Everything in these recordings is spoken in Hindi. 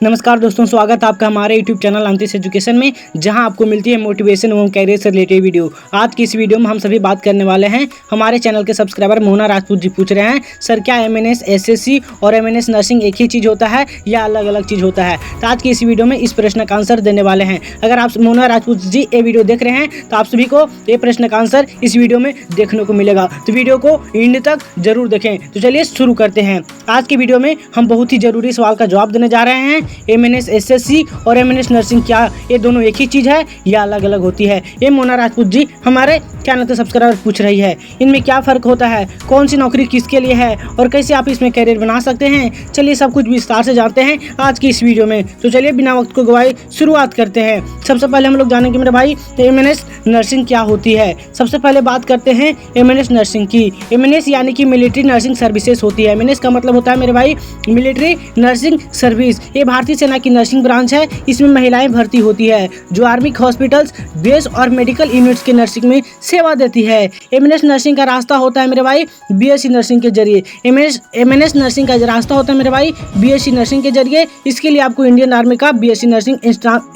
नमस्कार दोस्तों, स्वागत है आपका हमारे यूट्यूब चैनल अंतिश एजुकेशन में, जहां आपको मिलती है मोटिवेशन एवं कैरियर से रिलेटेड वीडियो। आज की इस वीडियो में हम सभी बात करने वाले हैं। हमारे चैनल के सब्सक्राइबर मोना राजपूत जी पूछ रहे हैं, सर क्या एमएनएस एसएससी और एमएनएस नर्सिंग एक ही चीज़ होता है या अलग अलग चीज़ होता है? तो आज की इस वीडियो में इस प्रश्न का आंसर देने वाले हैं। अगर आप मोना राजपूत जी ये वीडियो देख रहे हैं तो आप सभी को ये प्रश्न का आंसर इस वीडियो में देखने को मिलेगा, तो वीडियो को एंड तक जरूर देखें। तो चलिए शुरू करते हैं। आज की वीडियो में हम बहुत ही जरूरी सवाल का जवाब देने जा रहे हैं। एमएनएस एसएससी और एमएनएस नर्सिंग क्या ये दोनों एक ही चीज़ है या अलग अलग होती है? ये मोना राजपूत जी हमारे चैनल के सब्सक्राइबर पूछ रही है। इनमें क्या फ़र्क होता है, कौन सी नौकरी किसके लिए है और कैसे आप इसमें करियर बना सकते हैं? चलिए सब कुछ विस्तार से जानते हैं आज की इस वीडियो में। तो चलिए बिना वक्त को गवाए शुरुआत करते हैं। सबसे पहले हम लोग जानेंगे मेरे भाई एमएनएस नर्सिंग क्या होती है। सबसे पहले बात करते हैं एमएनएस नर्सिंग की। एमएनएस यानी कि मिलिट्री नर्सिंग सर्विसेज होती है। एमएनएस का मतलब होता है मेरे भाई मिलिट्री नर्सिंग सर्विस। ये भारतीय सेना की नर्सिंग ब्रांच है। इसमें महिलाएं भर्ती होती है जो आर्मी हॉस्पिटल्स, बेस और मेडिकल यूनिट्स के नर्सिंग में सेवा देती है। एमएनएस नर्सिंग का रास्ता होता है मेरे भाई बीएससी नर्सिंग के जरिए। एमएनएस नर्सिंग का रास्ता होता है मेरे भाई बीएससी नर्सिंग के जरिए। इसके लिए आपको इंडियन आर्मी का बीएससी नर्सिंग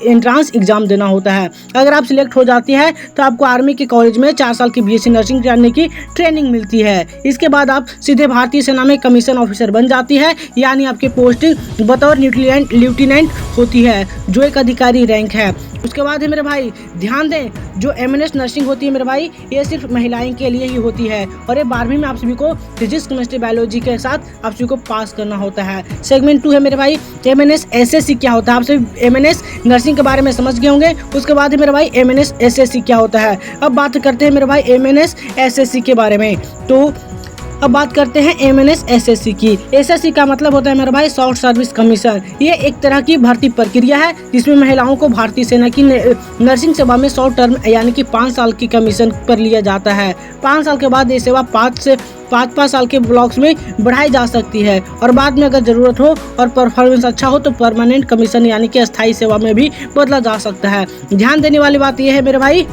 एंट्रांस एग्जाम देना होता है। अगर आप सिलेक्ट हो जाती है तो आपको आर्मी के कॉलेज में 4 साल की बीएससी नर्सिंग जानने की ट्रेनिंग मिलती है। इसके बाद आप सीधे भारतीय सेना में कमीशन ऑफिसर बन जाती है, यानी आपकी पोस्टिंग बतौर लेफ्टिनेंट होती है, जो एक अधिकारी रैंक है। उसके बाद है मेरे भाई ध्यान दें, जो एमएनएस नर्सिंग होती है मेरे भाई ये सिर्फ महिलाएं के लिए ही होती है और ये 12वीं में आप सभी को फिजिक्स, केमिस्ट्री, बायोलॉजी के साथ आप सभी को पास करना होता है। सेगमेंट 2 है मेरे भाई एमएनएस एसएससी क्या होता है। आप सभी एमएनएस नर्सिंग के बारे में समझ गए होंगे। उसके बाद है मेरे भाई एमएनएस एसएससी क्या होता है। अब बात करते हैं मेरे भाई एमएनएस एसएससी के बारे में। तो अब बात करते हैं एमएनएस एसएससी की। एसएससी का मतलब होता है मेरा भाई शॉर्ट सर्विस कमीशन। ये एक तरह की भर्ती प्रक्रिया है जिसमें महिलाओं को भारतीय सेना की नर्सिंग सेवा में शॉर्ट टर्म यानी कि 5 साल की कमीशन पर लिया जाता है। 5 साल के बाद ये सेवा 5 साल के ब्लॉक्स में बढ़ाई जा सकती है और बाद में अगर जरूरत हो और परफॉर्मेंस अच्छा हो तो परमानेंट कमीशन यानी कि अस्थायी सेवा में भी बदला जा सकता है। ध्यान देने वाली बात यह है मेरे भाई,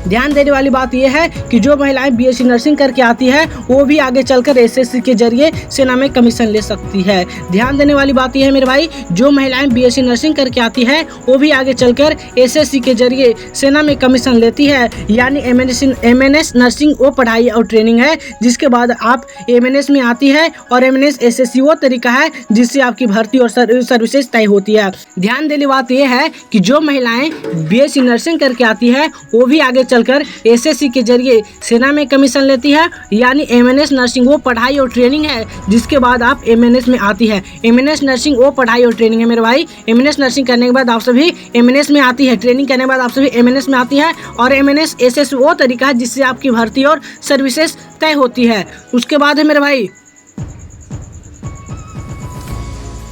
ध्यान देने वाली बात यह है कि जो महिलाएं बीएससी नर्सिंग करके आती है वो भी आगे चलकर एसएससी के जरिए सेना में कमीशन ले सकती है। ध्यान देने वाली बात यह है मेरे भाई, जो महिलाएं बीएससी नर्सिंग करके आती है वो भी आगे चलकर एसएससी के जरिए सेना में कमीशन लेती है, यानी एमएनएस नर्सिंग वो पढ़ाई और ट्रेनिंग है जिसके बाद आप एमएनएस में आती है और एमएनएस एसएससी वो तरीका है जिससे आपकी भर्ती और सर्विसेज तय होती है। ध्यान देने बात यह है कि जो महिलाएं बीएससी नर्सिंग करके आती है वो भी आगे चलकर एसएससी के जरिए सेना में कमीशन लेती है, यानी एमएनएस नर्सिंग वो पढ़ाई और ट्रेनिंग है जिसके बाद आप एमएनएस में आती है। एमएनएस नर्सिंग वो पढ़ाई और ट्रेनिंग है मेरे भाई। एमएनएस नर्सिंग करने के बाद आप सभी एमएनएस में आती है, ट्रेनिंग करने के बाद आप सभी एमएनएस में आती है और एमएनएस एसएस वो तरीका है जिससे आपकी भर्ती और सर्विसेज तय होती है। उसके बाद है मेरे भाई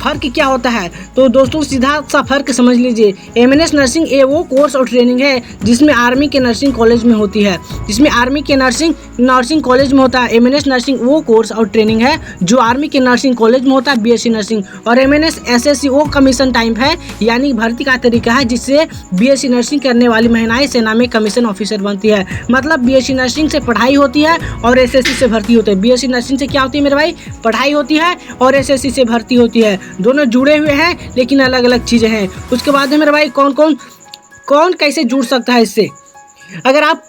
फर्क क्या होता है। तो दोस्तों सीधा सा फर्क समझ लीजिए, एमएनएस नर्सिंग ये वो कोर्स और ट्रेनिंग है जिसमें आर्मी के नर्सिंग कॉलेज में होती है, जिसमें आर्मी के नर्सिंग कॉलेज में होता है। एमएनएस नर्सिंग वो कोर्स और ट्रेनिंग है जो आर्मी के नर्सिंग कॉलेज में होता है, बीएससी नर्सिंग। और एमएनएस एसएससी वो कमीशन टाइप है, यानी भर्ती का तरीका है जिससे बीएससी नर्सिंग करने वाली महिलाएं सेना में कमीशन ऑफिसर बनती है। मतलब बीएससी नर्सिंग से पढ़ाई होती है और एसएससी से भर्ती होती है। बीएससी नर्सिंग से क्या होती है मेरे भाई, पढ़ाई होती है और एसएससी से भर्ती होती है। दोनों जुड़े हुए हैं लेकिन अलग अलग चीज़ें हैं। उसके बाद है मेरे भाई कौन कैसे जुड़ सकता है इससे। अगर आप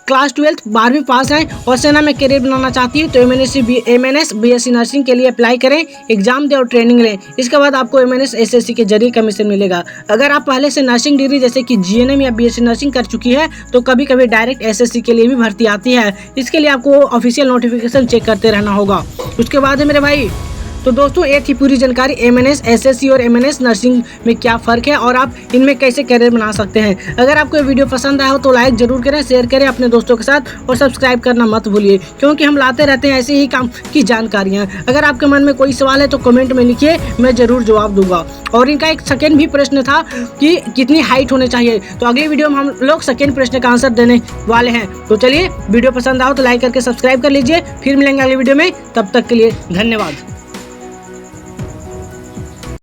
क्लास 12 12वीं पास हैं और सेना में करियर बनाना चाहती है तो एमएनएस बीएससी नर्सिंग के लिए अप्लाई करें, एग्जाम दें और ट्रेनिंग लें। इसके बाद आपको एमएनएस एसएससी के जरिए कमीशन मिलेगा। अगर आप पहले से नर्सिंग डिग्री जैसे कि जीएनएम या बीएससी नर्सिंग कर चुकी है तो कभी कभी डायरेक्ट एसएससी के लिए भी भर्ती आती है। इसके लिए आपको ऑफिशियल नोटिफिकेशन चेक करते रहना होगा। उसके बाद है मेरे भाई, तो दोस्तों ये थी पूरी जानकारी एमएनएस एसएससी और एमएनएस नर्सिंग में क्या फ़र्क है और आप इनमें कैसे करियर बना सकते हैं। अगर आपको ये वीडियो पसंद आया हो तो लाइक जरूर करें, शेयर करें अपने दोस्तों के साथ और सब्सक्राइब करना मत भूलिए, क्योंकि हम लाते रहते हैं ऐसे ही काम की जानकारियाँ। अगर आपके मन में कोई सवाल है तो कमेंट में लिखिए, मैं ज़रूर जवाब दूंगा। और इनका एक सेकेंड भी प्रश्न था कि कितनी हाइट होनी चाहिए, तो अगली वीडियो में हम लोग सेकेंड प्रश्न का आंसर देने वाले हैं। तो चलिए वीडियो पसंद आओ तो लाइक करके सब्सक्राइब कर लीजिए। फिर मिलेंगे अगली वीडियो में, तब तक के लिए धन्यवाद।